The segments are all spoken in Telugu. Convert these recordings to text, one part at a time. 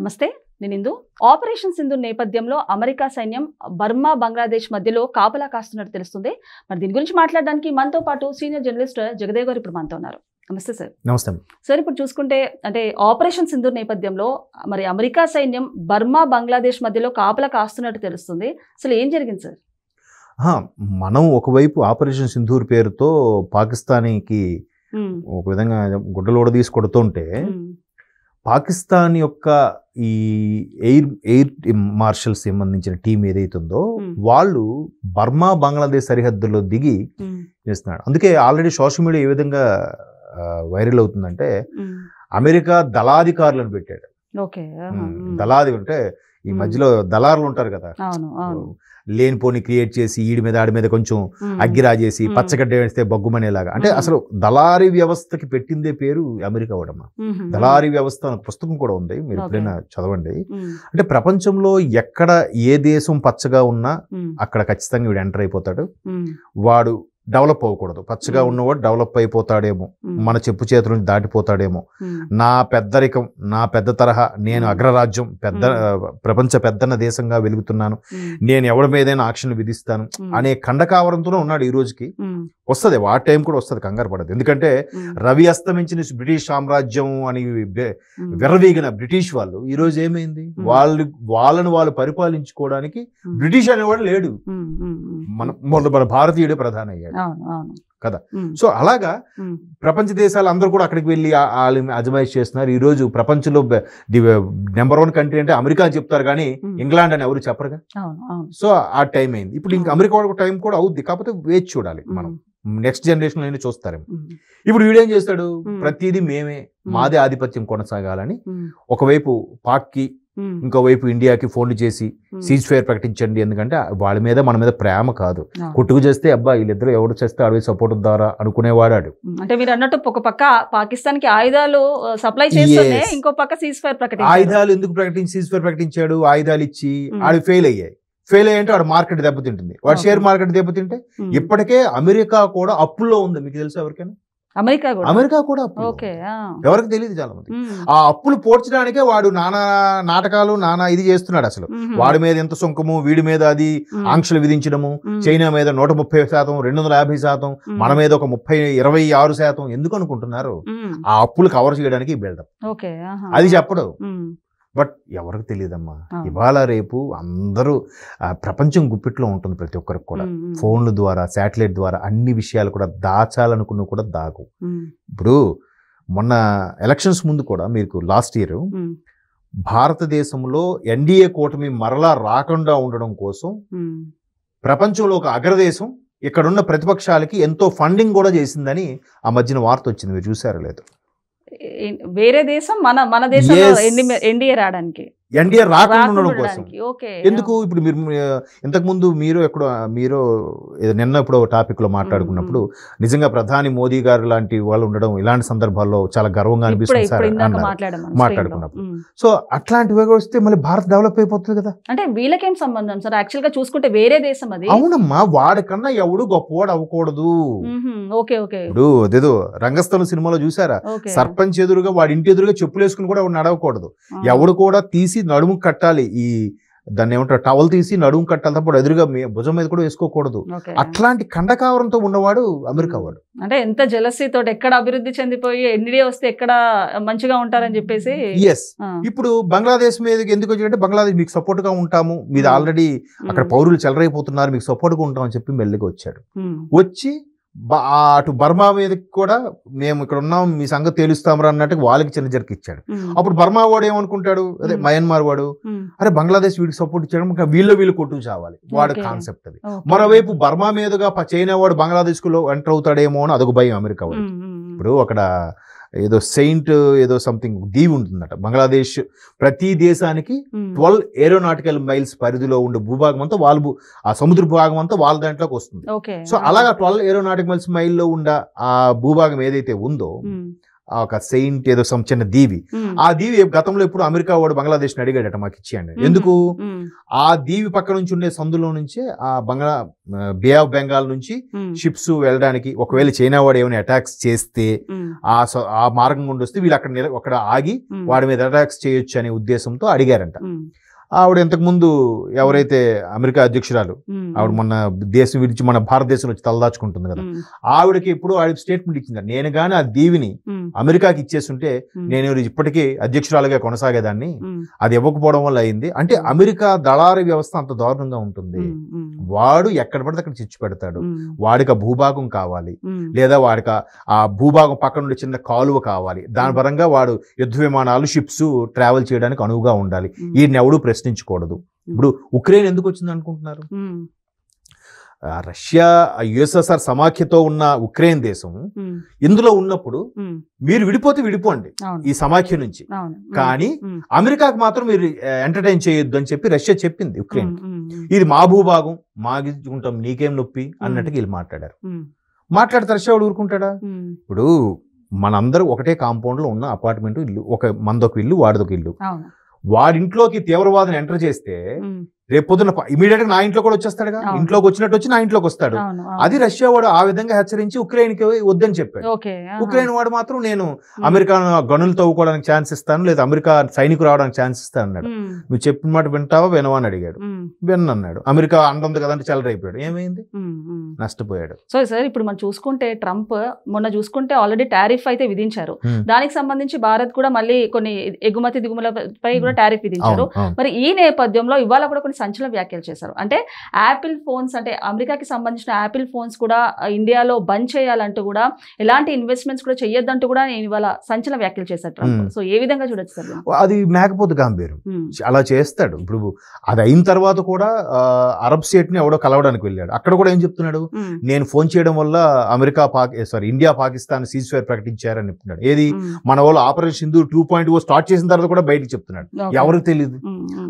నమస్తే, నేను ఇందు. ఆపరేషన్ సింధు నేపథ్యంలో అమెరికా సైన్యం బర్మా, బంగ్లాదేశ్ మధ్యలో కాపలా కాస్తున్నట్టు తెలుస్తుంది. మరి దీని గురించి మాట్లాడడానికి మనతో పాటు సీనియర్ జర్నలిస్ట్ జగదేవ్ గారు ఇప్పుడు మనతో ఉన్నారు. నమస్తే సార్. నమస్తే సార్. ఇప్పుడు చూసుకుంటే అంటే ఆపరేషన్ సింధు నేపథ్యంలో మరి అమెరికా సైన్యం బర్మా, బంగ్లాదేశ్ మధ్యలో కాపలా కాస్తున్నట్టు తెలుస్తుంది. అసలు ఏం జరిగింది సార్? మనం ఒకవైపు ఆపరేషన్ సింధూర్ పేరుతో పాకిస్తానీకి ఒక విధంగా గుడ్డలోడ తీసి కొడుతుంటే, పాకిస్తాన్ యొక్క ఈ ఎయిర్ మార్షల్స్ సంబంధించిన టీం ఏదైతుందో వాళ్ళు బర్మా, బంగ్లాదేశ్ సరిహద్దుల్లో దిగి చేస్తున్నాడు. అందుకే ఆల్రెడీ సోషల్ మీడియా ఏ విధంగా వైరల్ అవుతుందంటే, అమెరికా దళాధికారులను పెట్టాడు. దళాది అంటే ఈ మధ్యలో దళారులు ఉంటారు కదా, లేనిపోని క్రియేట్ చేసి ఈడి మీద ఆడి మీద కొంచెం అగ్గిరాజేసి పచ్చగడ్డ వేస్తే బగ్గుమనేలాగా. అంటే అసలు దళారీ వ్యవస్థకి పెట్టిందే పేరు అమెరికా అవడమ్మా. దళారీ వ్యవస్థ అనే పుస్తకం కూడా ఉంది, మీరు ఎప్పుడైనా చదవండి. అంటే ప్రపంచంలో ఎక్కడ ఏ దేశం పచ్చగా ఉన్నా అక్కడ ఖచ్చితంగా వీడు ఎంటర్ అయిపోతాడు. వాడు డెవలప్ అవ్వకూడదు. పచ్చగా ఉన్నవాడు డెవలప్ అయిపోతాడేమో, మన చెప్పు చేతుల నుంచి దాటిపోతాడేమో, నా పెద్దరికం, నా పెద్ద తరహా, నేను అగ్రరాజ్యం, ప్రపంచ పెద్దన్న దేశంగా వెలుగుతున్నాను, నేను ఎవరి మీదైనా ఆక్షన్లు విధిస్తాను అనే ఖండకావరంతోనే ఉన్నాడు. ఈ రోజుకి వస్తుంది, ఆ టైం కూడా వస్తుంది, కంగారు పడదు. ఎందుకంటే రవి అస్తమించిన బ్రిటిష్ సామ్రాజ్యం అని విర్రవీగిన బ్రిటిష్ వాళ్ళు ఈ రోజు ఏమైంది, వాళ్ళని వాళ్ళు పరిపాలించుకోవడానికి బ్రిటిష్ అనేవాడు లేడు. మన భారతీయుడే ప్రధాన అయ్యాడు కదా. సో అలాగా ప్రపంచ దేశాలు అందరూ కూడా అక్కడికి వెళ్ళి అజమాయిష్ చేస్తున్నారు. ఈ రోజు ప్రపంచంలో నెంబర్ 1 కంట్రీ అంటే అమెరికా అని చెప్తారు, కానీ ఇంగ్లాండ్ అని ఎవరు చెప్పరుగా. సో ఆ టైం అయింది. ఇప్పుడు ఇంకా అమెరికా టైం కూడా అవుద్ది, కాకపోతే వేచి చూడాలి. మనం నెక్స్ట్ జనరేషన్ అయినా చూస్తారేమో. ఇప్పుడు వీడేం చేస్తాడు, ప్రతిదీ మేమే, మాదే ఆధిపత్యం కొనసాగాలని ఒకవైపు పాక్కి, ఇంకోవైపు ఇండియాకి ఫోన్లు చేసి సీజ్ ఫైర్ ప్రకటించండి. ఎందుకంటే వాళ్ళ మీద మన మీద ప్రేమ కాదు, కొట్టుకు చేస్తే అబ్బా వీళ్ళిద్దరు ఎవరు చేస్తే అడవి సపోర్ట్ ద్వారా అనుకునేవాడాడు. అంటే మీరు అన్నట్టు ఒక పక్క పాకిస్తాన్ కి ఆయుధాలు సప్లై చేస్తూనే ఇంకో పక్క సీజ్ ఫైర్ ప్రకటించాడు. ఆయుధాలు ఎందుకు సీజ్ ఫైర్ ప్రకటించాడు? ఆయుధాలు ఇచ్చి ఆడు ఫెయిల్ అయ్యాయంటే వాడు మార్కెట్ దెబ్బతింటుంది, వాడు షేర్ మార్కెట్ దెబ్బతింటే. ఇప్పటికే అమెరికా కూడా అప్పుల్లో ఉంది, మీకు తెలుసా ఎవరికైనా? అమెరికా కూడా ఎవరికి తెలియదు చాలా మంది. ఆ అప్పులు పోడ్చడానికే వాడు నానా నాటకాలు, నానా ఇది చేస్తున్నాడు. అసలు వాడి మీద ఎంత సుంకము, వీడి మీద అది ఆంక్షలు విధించడము, చైనా మీద 130%, 250%, మన మీద ఒక 26%. ఎందుకు అనుకుంటున్నారు? ఆ అప్పులు కవర్ చేయడానికి బిల్డప్. అది చెప్పడు, బట్ ఎవరికి తెలియదమ్మా. ఇవాళ రేపు అందరూ ప్రపంచం గుప్పిట్లో ఉంటుంది, ప్రతి ఒక్కరికి కూడా. ఫోన్ల ద్వారా, శాటిలైట్ ద్వారా అన్ని విషయాలు కూడా దాచాలనుకున్న కూడా దాగు. ఇప్పుడు మొన్న ఎలక్షన్స్ ముందు కూడా మీకు లాస్ట్ ఇయర్ భారతదేశంలో ఎన్డీఏ కూటమి మరలా రాకుండా ఉండడం కోసం ప్రపంచంలో ఒక అగ్రదేశం ఇక్కడున్న ప్రతిపక్షాలకి ఎంతో ఫండింగ్ కూడా చేసిందని ఆ మధ్యన వార్త వచ్చింది, మీరు చూసారో లేదు? వేరే దేశం మన దేశంలో ఎన్డీఏ రావడానికి, ఎన్డీఏ రాకుండా ఉండడం కోసం. ఎందుకు? ఇప్పుడు మీరు ఇంతకుముందు మీరు నిన్న ఇప్పుడు టాపిక్ లో మాట్లాడుకున్నప్పుడు నిజంగా ప్రధాని మోదీ గారు లాంటి వాళ్ళు ఉండడం ఇలాంటి సందర్భాల్లో చాలా గర్వంగా అనిపిస్తుంది సార్ మాట్లాడుకున్నప్పుడు. సో అట్లాంటివి వస్తే మళ్ళీ భారత్ డెవలప్ అయిపోతుంది కదా. అంటే వీళ్ళకేం సంబంధం సార్? యాక్చువల్ గా చూసుకుంటే వేరే దేశం అది. అవునమ్మా, వాడికన్నా ఎవడు గొప్పవాడు అవ్వకూడదు. ఇప్పుడు అదేదో రంగస్థలం సినిమాలో చూసారా, సర్పంచ్ ఎదురుగా వాడి ఇంటి ఎదురుగా చెప్పులు వేసుకుని కూడా ఎవడు నడవకూడదు. ఎవడు కూడా తీసి నడుము కట్టాలి, ఈ దాన్ని ఏమంటారు, టవల్ తీసి నడుము కట్టాలి తప్ప ఎదురుగా భుజం మీద కూడా వేసుకోకూడదు. అట్లాంటి ఖండకావరంతో ఉన్నవాడు అమెరికా వాడు. అంటే ఎంత జెలసీ తోటి ఎక్కడ అభివృద్ధి చెందిపోయి ఎన్డీఏ వస్తే ఎక్కడ మంచిగా ఉంటారని చెప్పేసి. ఎస్. ఇప్పుడు బంగ్లాదేశ్ మీద ఎందుకు వచ్చిందంటే, బంగ్లాదేశ్ మీకు సపోర్ట్ గా ఉంటాము, మీద ఆల్రెడీ అక్కడ పౌరులు చెలరైపోతున్నారు, మీకు సపోర్ట్ గా ఉంటామని చెప్పి మెల్లిగా వచ్చాడు. వచ్చి అటు బర్మా మీదకి కూడా మేము ఇక్కడ ఉన్నాం, మీ సంగతి తేలుస్తామరా అన్నట్టు వాళ్ళకి చిన్న జర్క్ ఇచ్చాడు. అప్పుడు బర్మా వాడు ఏమనుకుంటాడు, అదే మయన్మార్ వాడు, అరే బంగ్లాదేశ్ వీడికి సపోర్ట్ ఇచ్చాడు, వీళ్ళు కొట్టుకు చావాలి, వాడు కాన్సెప్ట్ అది. మరోవైపు బర్మా మీదుగా చైనా వాడు బంగ్లాదేశ్ లో ఎంటర్ అవుతాడేమో అని అదొక భయం అమెరికా వాడు. ఇప్పుడు అక్కడ ఏదో ఏదో సంథింగ్ దీవి ఉంటుందట. బంగ్లాదేశ్ ప్రతి దేశానికి 12 ఏరోనాటికల్ మైల్స్ పరిధిలో ఉండే భూభాగం అంతా వాళ్ళు, ఆ సముద్ర భాగం అంతా వాళ్ళ దాంట్లోకి వస్తుంది. సో అలాగా 12 ఏరోనాటికల్ మైల్లో ఉండే ఆ భూభాగం ఏదైతే ఉందో ఒక సెయింట్ ఏదో చిన్న దీవి. ఆ దీవి గతంలో ఎప్పుడు అమెరికా వాడు బంగ్లాదేశ్ని అడిగాడట మాకు ఇచ్చేయండి. ఎందుకు? ఆ దీవి పక్క నుంచి ఉండే సందులో నుంచే ఆ బే ఆఫ్ బెంగాల్ నుంచి షిప్స్ వెళ్ళడానికి, ఒకవేళ చైనా వాడు ఏమైనా అటాక్స్ చేస్తే ఆ మార్గం గుండా వస్తే వీళ్ళు అక్కడ ఆగి వాడి మీద అటాక్స్ చేయొచ్చు అనే ఉద్దేశంతో అడిగారంట. ఆవిడ ఇంతకుముందు ఎవరైతే అమెరికా అధ్యక్షురాలు, ఆవిడ మొన్న దేశం విడిచి మన భారతదేశంలో వచ్చి తలదాచుకుంటుంది కదా, ఆవిడకి ఇప్పుడు ఆవిడ స్టేట్మెంట్ ఇచ్చింది, నేను గాని ఆ దీవిని అమెరికాకి ఇచ్చేస్తుంటే నేను ఇప్పటికీ అధ్యక్షురాలుగా కొనసాగేదాన్ని, అది ఇవ్వకపోవడం వల్ల అయింది. అంటే అమెరికా దళారీ వ్యవస్థ అంత దారుణంగా ఉంటుంది. వాడు ఎక్కడ పడితే అక్కడ చిచ్చు పెడతాడు. వాడికి ఆ భూభాగం కావాలి, లేదా వాడికి ఆ భూభాగం పక్కన ఉండే చిన్న కాలువ కావాలి, దాని పరంగా వాడు యుద్ధ విమానాలు షిప్స్ ట్రావెల్ చేయడానికి అనువుగా ఉండాలి. ఈయన ఎవడు ప్రశ్నించకూడదు. ఇప్పుడు ఉక్రెయిన్ ఎందుకు వచ్చింది అనుకుంటున్నారు? రష్యా యుఎస్ఎస్ఆర్ సమాఖ్యతో ఉన్న ఉక్రెయిన్ దేశం ఇందులో ఉన్నప్పుడు మీరు విడిపోతే విడిపోండి ఈ సమాఖ్య నుంచి, కానీ అమెరికాకు మాత్రం మీరు ఎంటర్టైన్ చేయొద్దు అని చెప్పి రష్యా చెప్పింది ఉక్రెయిన్. ఇది మా భూభాగం, మాగించుకుంటాం, నీకేం నొప్పి అన్నట్టుగా వీళ్ళు మాట్లాడారు. మాట్లాడితే రష్యా వాడు ఊరుకుంటాడా? ఇప్పుడు మనందరూ ఒకటే కాంపౌండ్ లో ఉన్న అపార్ట్మెంట్ ఇల్లు, మందొక ఇల్లు వాడిదొక ఇల్లు, వాడింట్లోకి తీవ్రవాదం ఎంటర్ చేస్తే రేపు పొద్దున ఇమీడియట్ గా నా ఇంట్లో కూడా వచ్చేస్తాడుగా, ఇంట్లోకి వచ్చినట్టు వచ్చి నా ఇంట్లోకి వస్తాడు. అది రష్యా వాడు ఆ విధంగా హెచ్చరించి ఉక్రెయిన్కి వద్దని చెప్పాడు. ఉక్రెయిన్ వాడు మాత్రం నేను అమెరికా గనులు తవ్వుకోవడానికి ఛాన్స్ ఇస్తాను, లేదా అమెరికా సైనికులు రావడానికి ఛాన్స్ ఇస్తాను అన్నాడు. నువ్వు చెప్పిన మాట వింటావా వినవా అని అడిగాడు. విన్నన్నాడు. అమెరికా అంటుంది కదంటే చెలరైపోయాడు. ఏమైంది? నష్టపోయాడు. సో సార్ ఇప్పుడు మనం చూసుకుంటే ట్రంప్ మొన్న చూసుకుంటే ఆల్రెడీ టారిఫ్ అయితే విధించారు. దానికి సంబంధించి భారత్ కూడా మళ్ళీ కొన్ని ఎగుమతి దిగుమలపై కూడా టారిఫ్ విధించారు. మరి ఈ నేపథ్యంలో ఇవాళ కూడా కొన్ని సంచలన వ్యాఖ్యలు చేశారు. అంటే యాపిల్ ఫోన్స్, అంటే అమెరికాకి సంబంధించిన యాపిల్ ఫోన్స్ కూడా ఇండియాలో బంద్ చేయాలంటూ కూడా, ఎలాంటి ఇన్వెస్ట్మెంట్స్ కూడా చేయొద్దంటూ కూడా నేను ఇవాళ సంచలన వ్యాఖ్యలు చేశారు ట్రంప్. సో ఏ విధంగా చూడొచ్చు సార్? అది మేకపోతే గాంభీర్యం, అలా చేస్తాడు. ఇప్పుడు అది అయిన తర్వాత కూడా అరబ్ స్టేట్ ని ఎవడో కలవడానికి వెళ్ళాడు. అక్కడ కూడా ఏం చెప్తున్నాడు, నేను ఫోన్ చేయడం వల్ల ఇండియా పాకిస్తాన్ సీజ్ ఫైర్ ప్రకటించారని చెప్తున్నాడు. ఏది మన వాళ్ళు ఆపరేషన్ సింధూర్ 2.0 స్టార్ట్ చేసిన తర్వాత కూడా బయటకు చెప్తున్నాడు. ఎవరికి తెలియదు.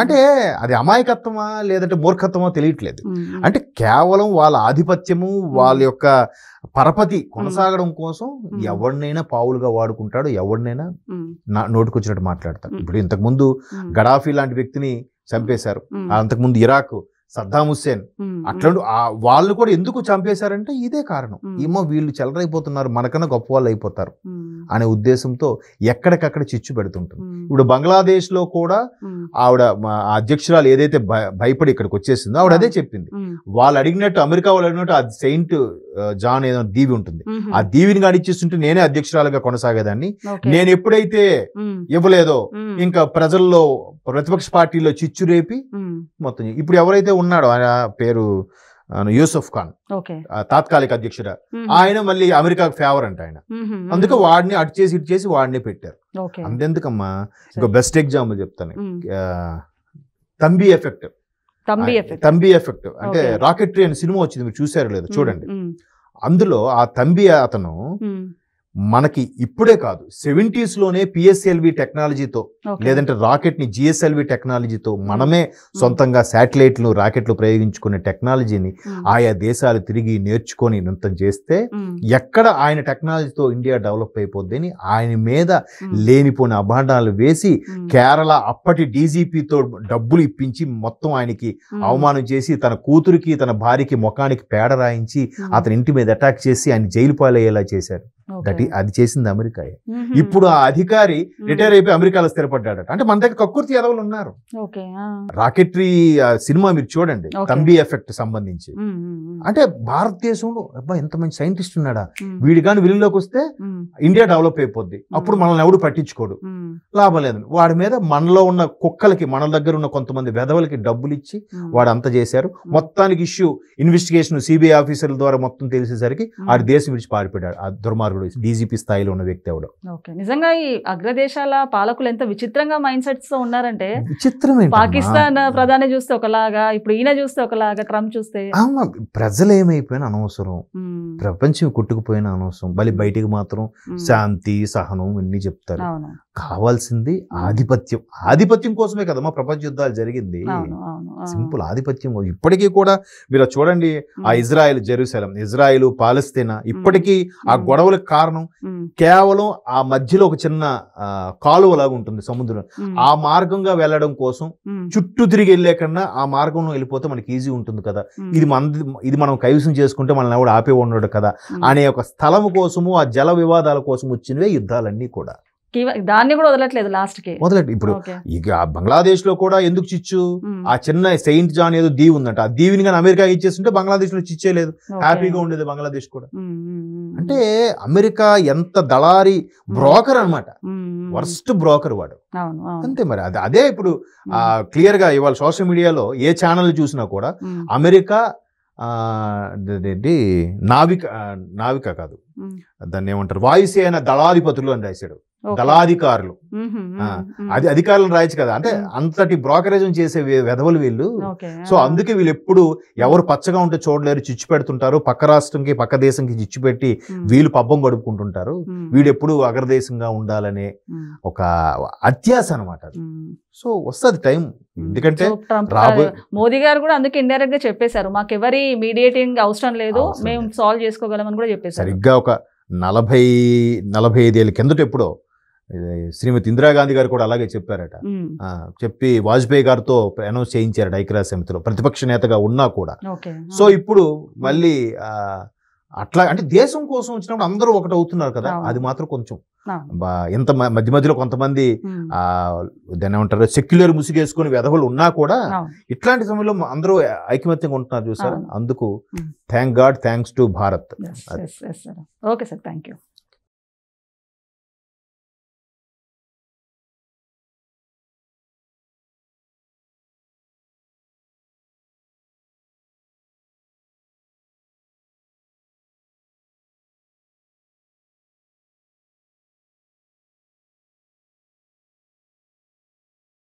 అంటే అది అమాయకత్వమా లేదంటే మూర్ఖత్వమో తెలియట్లేదు. అంటే కేవలం వాళ్ళ ఆధిపత్యము, వాళ్ళ యొక్క పరపతి కొనసాగడం కోసం ఎవరినైనా పావులుగా వాడుకుంటాడు, ఎవరినైనా నోటుకొచ్చినట్టు మాట్లాడతాడు. ఇప్పుడు ఇంతకు ముందు గడాఫీ లాంటి వ్యక్తిని చంపేశారు, అంతకుముందు ఇరాక్ సద్దాం హుస్సేన్, అట్లాంటి వాళ్ళు కూడా ఎందుకు చంపేశారంటే ఇదే కారణం. ఏమో వీళ్ళు చెలరైపోతున్నారు, మనకన్నా గొప్ప వాళ్ళు అయిపోతారు అనే ఉద్దేశంతో ఎక్కడికక్కడ చిచ్చు పెడుతుంటుంది. ఇప్పుడు బంగ్లాదేశ్ లో కూడా ఆవిడ అధ్యక్షురాలు ఏదైతే భయపడి ఇక్కడికి వచ్చేసిందో ఆవిడ అదే చెప్పింది. వాళ్ళు అడిగినట్టు, అమెరికా వాళ్ళు అడిగినట్టు ఆ సెయింట్ జాన్ ఏదో దీవి ఉంటుంది, ఆ దీవిని గడిచేస్తుంటే నేనే అధ్యక్షురాలుగా కొనసాగేదాన్ని. నేను ఎప్పుడైతే ఇవ్వలేదో ఇంకా ప్రజల్లో ప్రతిపక్ష పార్టీలో చిచ్చు రేపి మొత్తం. ఇప్పుడు ఎవరైతే ఉన్నాడో ఆయన పేరు యూసఫ్ ఖాన్, తాత్కాలిక అధ్యక్షుడు, ఆయన మళ్ళీ అమెరికాకు ఫేవర్ అంట ఆయన. అందుకే వాడిని అటు చేసి ఇటు చేసి వాడిని పెట్టారు. అంతెందుకమ్మా, ఇంకో బెస్ట్ ఎగ్జాంపుల్ చెప్తాను. తంబి ఎఫెక్ట్ అంటే రాకెట్రీ అనే సినిమా వచ్చింది, మీరు చూసారో లేదో చూడండి. అందులో ఆ తంబి అతను మనకి ఇప్పుడే కాదు 70s లోనే పిఎస్ఎల్వి టెక్నాలజీతో, లేదంటే రాకెట్ ని జిఎస్ఎల్వి టెక్నాలజీతో మనమే సొంతంగా శాటిలైట్లు రాకెట్లు ప్రయోగించుకునే టెక్నాలజీని ఆయా దేశాలు తిరిగి నేర్చుకొని నృత్యం చేస్తే ఎక్కడ ఆయన టెక్నాలజీతో ఇండియా డెవలప్ అయిపోద్దని ఆయన మీద లేనిపోయిన అభాండాలు వేసి కేరళ అప్పటి డీజీపీతో డబ్బులు ఇప్పించి మొత్తం ఆయనకి అవమానం చేసి తన కూతురికి తన భార్యకి ముఖానికి పేడ రాయించి అతని ఇంటి మీద అటాక్ చేసి ఆయన జైలు పాలయ్యేలా చేశారు. అది చేసింది అమెరికా. ఇప్పుడు ఆ అధికారి రిటైర్ అయిపోయి అమెరికాలో స్థిరపడ్డాడట. అంటే మన దగ్గర కక్కుర్తి ఎదవలు ఉన్నారు. రాకెటరీ సినిమా మీరు చూడండి, తంబి ఎఫెక్ట్ సంబంధించి. అంటే భారతదేశంలో అబ్బా ఎంత మంచి సైంటిస్ట్ ఉన్నాడా, వీడి కానీ విలువలోకి వస్తే ఇండియా డెవలప్ అయిపోద్ది, అప్పుడు మనల్ని ఎవడు పట్టించుకోడు, లాభం లేదు. వాడి మీద మనలో ఉన్న కుక్కలకి, మన దగ్గర ఉన్న కొంతమంది వెధవలకి డబ్బులు ఇచ్చి వాడు అంత చేశారు. మొత్తానికి ఇష్యూ ఇన్వెస్టిగేషన్ సిబిఐ ఆఫీసర్ల ద్వారా మొత్తం తెలిసేసరికి ఆడి దేశం విడిచి పారిపోయాడు. ఆ దుర్మార్గుడు డీజీపీ స్థాయిలో ఉన్న వ్యక్తి ఎవడు. నిజంగా ఈ అగ్రదేశాల పాలకులు ఎంత విచిత్రంగా మైండ్ సెట్స్ తో ఉన్నారంటే, విచిత్రమే. పాకిస్తాన్ ప్రధాని చూస్తే ఒకలాగా, ఇప్పుడు ఈయన చూస్తే ఒకలాగా, ట్రంప్ చూస్తే. ప్రజలు ఏమైపోయినా అనవసరం, ప్రపంచం కొట్టుకుపోయినా అనవసరం, బయటికి మాత్రం శాంతి సహనం ఇన్ని చెప్తారు. కావాల్సింది ఆధిపత్యం. ఆధిపత్యం కోసమే కదమ్మా ప్రపంచ యుద్ధాలు జరిగింది. సింపుల్ ఆధిపత్యం. ఇప్పటికీ కూడా మీరు చూడండి, ఆ ఇజ్రాయెల్ జెరూసలేం, ఇజ్రాయెల్ పాలస్తీనా, ఇప్పటికీ ఆ గొడవలకు కారణం కేవలం ఆ మధ్యలో ఒక చిన్న కాలువలాగా ఉంటుంది సముద్రం, ఆ మార్గంగా వెళ్ళడం కోసం చుట్టూ తిరిగి వెళ్ళే కన్నా ఆ మార్గంలో వెళ్ళిపోతే మనకి ఈజీ ఉంటుంది కదా, ఇది మనం కైవసం చేసుకుంటే మనల్ని ఎవడు ఆపే ఉండడు కదా అనే ఒక స్థలం కోసము, ఆ జల వివాదాల కోసం వచ్చినవే యుద్ధాలన్నీ కూడా. దాన్ని కూడా వదలట్లేదు లాస్ట్ కి. వదలట్లేదు. ఇప్పుడు ఇక బంగ్లాదేశ్ లో కూడా ఎందుకు చిచ్చు, ఆ చిన్న సెయింట్ జాన్ ఏదో దీవి ఉందంట, ఆ దీవిని కానీ అమెరికా ఇచ్చేస్తుంటే బంగ్లాదేశ్ లో చిచ్చేలేదు, హ్యాపీగా ఉండేది బంగ్లాదేశ్ కూడా. అంటే అమెరికా ఎంత దళారి బ్రోకర్ అన్నమాట, వర్స్ట్ బ్రోకర్ వాడు. అంతే మరి అదే ఇప్పుడు క్లియర్ గా ఇవాళ సోషల్ మీడియాలో ఏ ఛానల్ చూసినా కూడా అమెరికా నావిక కాదు, దాన్ని ఏమంటారు, వాయుసేన దళాధిపతులు అని రాశాడు, దళాధికారులు. అది అధికారులను రాయచ్చు కదా, అంటే అంతటి బ్రోకరేజం చేసే వెధవలు వీళ్ళు. సో అందుకే వీళ్ళు ఎప్పుడు ఎవరు పచ్చగా ఉంటే చూడలేరు, చిచ్చు పెడుతుంటారు, పక్క రాష్ట్రంకి పక్క దేశంకి చిచ్చు పెట్టి వీళ్ళు పబ్బం గడుపుకుంటుంటారు, వీడు ఎప్పుడు అగ్రదేశంగా ఉండాలనే ఒక అత్యాశ అనమాట. సో వస్తుంది టైం, ఎందుకంటే మోదీ గారు కూడా అందుకే ఇండైరెక్ట్ గా చెప్పేశారు, మాకు ఎవరి మీడియేటింగ్ అవసరం లేదు, మేము సాల్వ్ చేసుకోగలమని కూడా చెప్పేశారు. సరిగ్గా ఒక 40-45 ఏళ్ళ కిందట ఎప్పుడో శ్రీమతి ఇందిరాగాంధీ గారు కూడా అలాగే చెప్పారట. చెప్పి వాజ్పేయి గారితో అనౌన్స్ చేయించారట ఐక్యరాజ్య సమితిలో, ప్రతిపక్ష నేతగా ఉన్నా కూడా. సో ఇప్పుడు మళ్ళీ అట్లా అంటే దేశం కోసం వచ్చినప్పుడు అందరూ ఒకటి అవుతున్నారు కదా, అది మాత్రం కొంచెం ఎంత మధ్య మధ్యలో కొంతమంది దాన్ని ఏమంటారు సెక్యులర్ ముసుగేసుకుని వెధవలు ఉన్నా కూడా ఇట్లాంటి సమయంలో అందరూ ఐకమత్యంగా ఉంటున్నారు చూసారా. అందుకు thank God, thanks to Bharat. Okay sir, thank you.